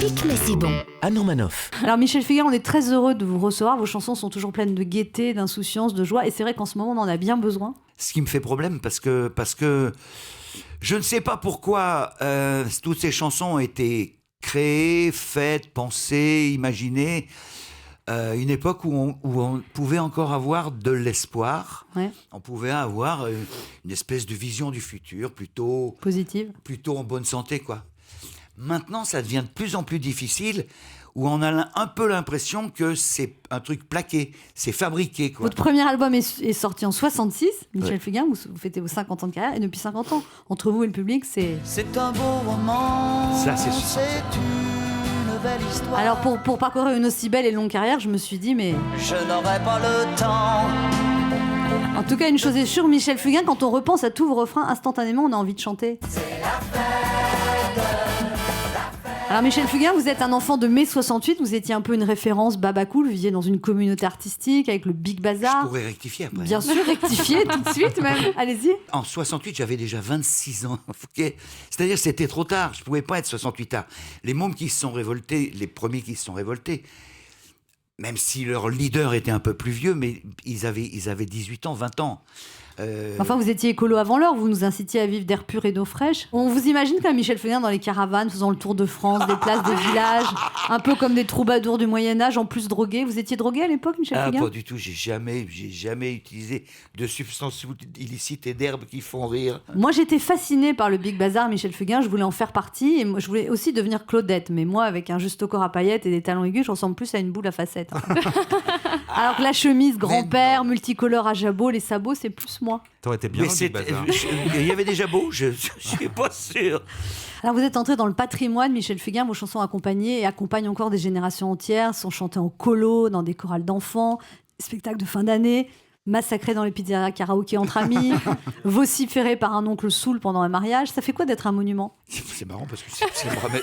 atypique, mais c'est bon. Anne Romanoff. Alors Michel Fugain, on est très heureux de vous recevoir. Vos chansons sont toujours pleines de gaieté, d'insouciance, de joie. Et c'est vrai qu'en ce moment, on en a bien besoin. Ce qui me fait problème, parce que je ne sais pas pourquoi toutes ces chansons ont été créées, faites, pensées, imaginées. Une époque où on pouvait encore avoir de l'espoir. Ouais. On pouvait avoir une espèce de vision du futur plutôt en bonne santé, quoi. Maintenant, ça devient de plus en plus difficile, où on a un peu l'impression que c'est un truc plaqué, c'est fabriqué, quoi. Votre premier album est sorti en 66, Michel Fugain, vous fêtez vos 50 ans de carrière, et depuis 50 ans, entre vous et le public, c'est un beau roman. Ça, c'est une belle histoire. Alors pour parcourir une aussi belle et longue carrière, je me suis dit, mais... Je n'aurai pas le temps. En tout cas, une chose est sûre, Michel Fugain, quand on repense à tous vos refrains, instantanément, on a envie de chanter. Alors Michel Fugain, vous êtes un enfant de mai 68, vous étiez un peu une référence baba cool, vous viviez dans une communauté artistique avec le Big Bazar. Je pourrais rectifier après. Bien sûr, rectifier tout de suite même, allez-y. En 68, j'avais déjà 26 ans. Okay. C'est-à-dire que c'était trop tard, je ne pouvais pas être 68 ans. Les mômes qui se sont révoltés, les premiers qui se sont révoltés, même si leur leader était un peu plus vieux, mais ils avaient 18 ans, 20 ans. Enfin, vous étiez écolo avant l'heure, vous nous incitiez à vivre d'air pur et d'eau fraîche. On vous imagine comme Michel Fugain dans les caravanes, faisant le tour de France, des places, des villages, un peu comme des troubadours du Moyen-Âge, en plus drogués. Vous étiez drogué à l'époque, Michel Fugain ? Pas du tout, j'ai jamais utilisé de substances illicites et d'herbes qui font rire. Moi, j'étais fascinée par le Big Bazar, Michel Fugain, je voulais en faire partie, et moi, je voulais aussi devenir Claudette, mais moi, avec un juste corps à paillettes et des talons aigus, je ressemble plus à une boule à facettes. Alors que la chemise grand-père, multicolore à jabot, les sabots, c'est plus moi. T'aurais été bien au Big Bazar. Il y avait déjà beau, je suis pas sûr. Alors vous êtes entré dans le patrimoine, Michel Fugain, vos chansons accompagnées et accompagnent encore des générations entières, sont chantées en colo, dans des chorales d'enfants, spectacles de fin d'année, massacrés dans les pizzerias karaoké entre amis, vociférés par un oncle saoul pendant un mariage. Ça fait quoi d'être un monument ? C'est marrant parce que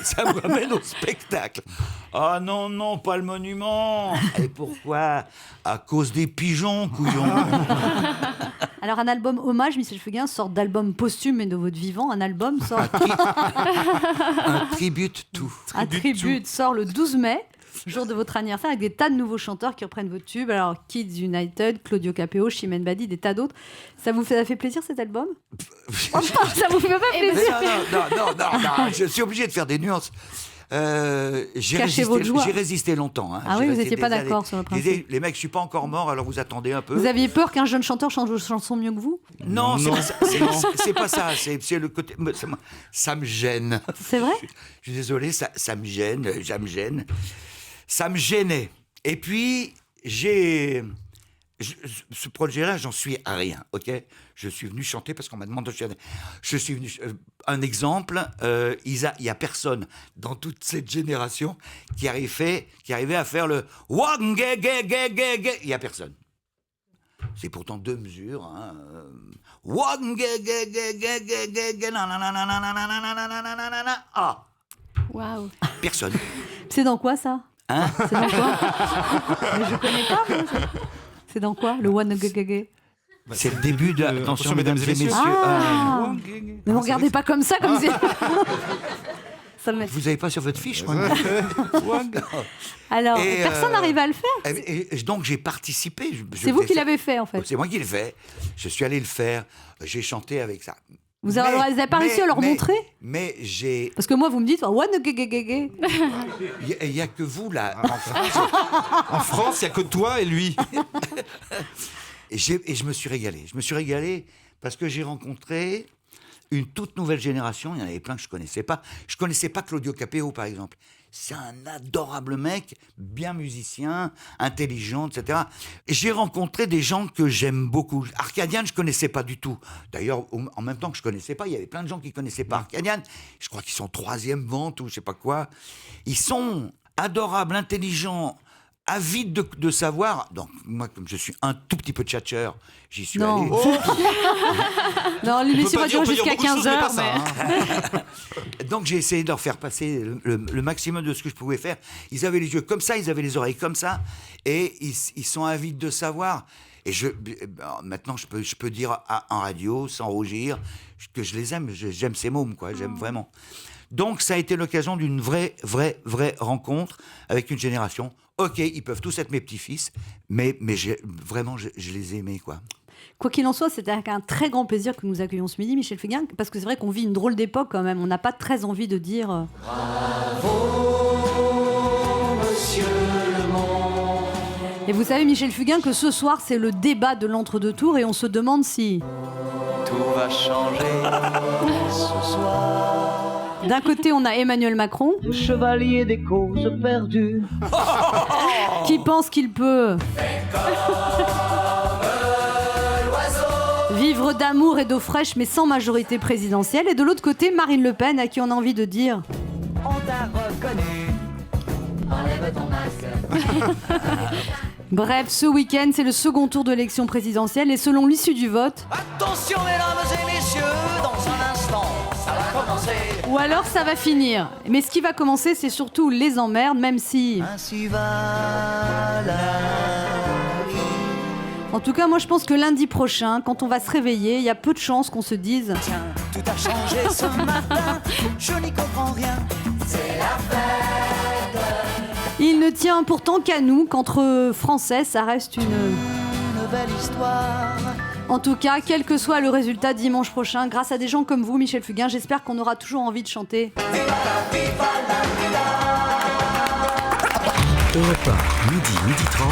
ça me ramène au spectacle. Ah non, pas le monument. Et pourquoi ? À cause des pigeons, couillon. Alors un album hommage, Michel Fugain, sort d'album posthume et de votre vivant. Un album sort... Un tribute tout. Un tribute sort le 12 mai. Jour de votre anniversaire, avec des tas de nouveaux chanteurs qui reprennent vos tubes. Alors, Kids United, Claudio Capéo, Chimène Badi, des tas d'autres. Ça vous fait plaisir cet album ? Ça vous fait pas plaisir ? Non, je suis obligé de faire des nuances. J'ai résisté longtemps. Hein. Ah oui, vous n'étiez pas d'accord sur le principe. Les mecs, je suis pas encore mort, alors vous attendez un peu. Vous aviez peur qu'un jeune chanteur chante vos chansons mieux que vous ? Non, c'est pas ça. C'est le côté. Ça me gêne. C'est vrai ? Je suis désolé, ça me gêne. Ça me gênait. Et puis, ce projet-là, j'en suis à rien, ok ? Je suis venu chanter parce qu'on m'a demandé de chanter. Je suis venu... un exemple, il y a personne dans toute cette génération qui arrivait à faire le... Il y a personne. C'est pourtant 2 mesures. Hein. Ah. Waouh. Personne. C'est dans quoi, ça ? Hein ? C'est dans quoi ? Mais je connais pas, moi. C'est dans quoi, le one gagagé ? C'est le début de... Attention, mesdames et messieurs. Ah. Mais vous regardez pas comme ça, comme si... Vous n'avez pas sur votre fiche, moi. Alors, personne n'arrive à le faire. Et donc, j'ai participé. C'est vous qui l'avez fait, en fait. C'est moi qui l'ai fait. Je suis allé le faire. J'ai chanté avec ça. Vous n'avez pas réussi à leur montrer ? Mais j'ai... Parce que moi, vous me dites, one gagagé. Il n'y a que vous, là, en France. En France, il n'y a que toi et lui. Et je me suis régalé. Je me suis régalé parce que j'ai rencontré une toute nouvelle génération. Il y en avait plein que je ne connaissais pas. Je ne connaissais pas Claudio Capéo, par exemple. C'est un adorable mec, bien musicien, intelligent, etc. Et j'ai rencontré des gens que j'aime beaucoup. Arcadian, je ne connaissais pas du tout. D'ailleurs, en même temps que je ne connaissais pas, il y avait plein de gens qui ne connaissaient pas Arcadian. Je crois qu'ils sont 3e vente ou je ne sais pas quoi. Ils sont adorables, intelligents, avide de savoir. Donc, moi, comme je suis un tout petit peu tchatcheur, j'y suis allé. Non, l'émission va durer jusqu'à 15h. Donc, j'ai essayé de leur faire passer le maximum de ce que je pouvais faire. Ils avaient les yeux comme ça, ils avaient les oreilles comme ça, et ils sont avides de savoir. Et maintenant, je peux dire en radio, sans rougir, que je les aime. J'aime ces mômes, quoi. J'aime vraiment. Donc ça a été l'occasion d'une vraie rencontre avec une génération. Ok, ils peuvent tous être mes petits-fils, mais je les ai aimés, quoi. Quoi qu'il en soit, c'était avec un très grand plaisir que nous accueillons ce midi, Michel Fugain, parce que c'est vrai qu'on vit une drôle d'époque quand même. On n'a pas très envie de dire... Et vous savez, Michel Fugain, que ce soir, c'est le débat de l'entre-deux tours et on se demande si... Tout va changer ce soir. D'un côté, on a Emmanuel Macron, Chevalier des causes perdues. qui pense qu'il peut... vivre d'amour et d'eau fraîche, mais sans majorité présidentielle. Et de l'autre côté, Marine Le Pen, à qui on a envie de dire... On t'a reconnu. Enlève ton masque. Bref, ce week-end, c'est le second tour de l'élection présidentielle et selon l'issue du vote... Attention mesdames et messieurs, dans un instant, ça va commencer. Ou alors ça va finir. Mais ce qui va commencer, c'est surtout les emmerdes, même si... Ainsi va la vie. En tout cas, moi je pense que lundi prochain, quand on va se réveiller, il y a peu de chances qu'on se dise... Tiens, tout a changé ce matin, je n'y comprends rien. C'est la fête. Il ne tient pourtant qu'à nous, qu'entre Français, ça reste une... Nouvelle histoire. En tout cas, quel que soit le résultat dimanche prochain, grâce à des gens comme vous, Michel Fugain, j'espère qu'on aura toujours envie de chanter. Europe 1, midi 30,